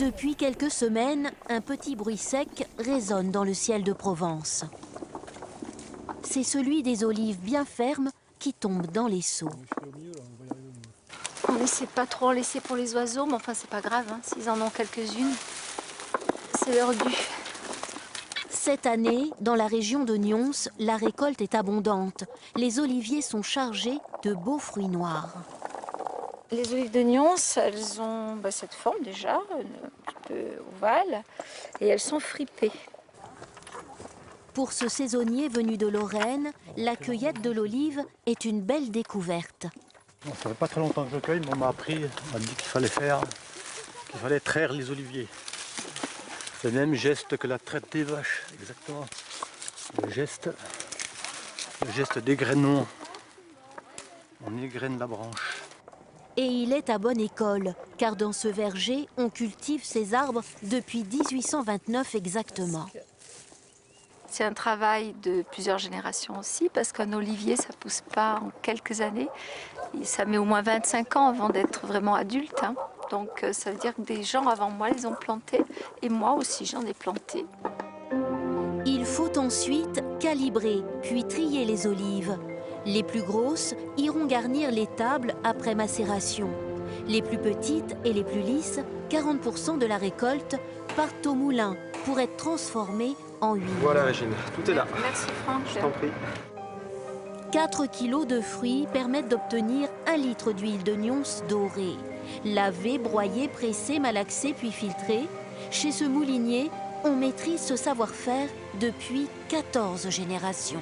Depuis quelques semaines, un petit bruit sec résonne dans le ciel de Provence. C'est celui des olives bien fermes qui tombent dans les seaux. On n'essaie pas trop en laisser pour les oiseaux, mais enfin c'est pas grave, hein, s'ils en ont quelques-unes, c'est leur dû. Cette année, dans la région de Nyons, la récolte est abondante. Les oliviers sont chargés de beaux fruits noirs. Les olives de Nyons, elles ont cette forme déjà, un petit peu ovale, et elles sont fripées. Pour ce saisonnier venu de Lorraine, la cueillette de l'olive est une belle découverte. Bon, ça fait pas très longtemps que je cueille, mais on m'a appris, on m'a dit qu'il fallait traire les oliviers. C'est le même geste que la traite des vaches, exactement. Le geste d'égrainement. On égrène la branche. Et il est à bonne école, car dans ce verger, on cultive ces arbres depuis 1829 exactement. C'est un travail de plusieurs générations aussi, parce qu'un olivier, ça ne pousse pas en quelques années. Et ça met au moins 25 ans avant d'être vraiment adulte, hein. Donc ça veut dire que des gens avant moi les ont plantés, et moi aussi j'en ai planté. Il faut ensuite calibrer, puis trier les olives. Les plus grosses iront garnir les tables après macération. Les plus petites et les plus lisses, 40% de la récolte, partent au moulin pour être transformées en huile. Voilà Régine, tout est là. Merci Franck. Je t'en prie. 4 kilos de fruits permettent d'obtenir 1 litre d'huile de Nyons dorée. Lavée, broyée, pressée, malaxée puis filtrée. Chez ce moulinier, on maîtrise ce savoir-faire depuis 14 générations.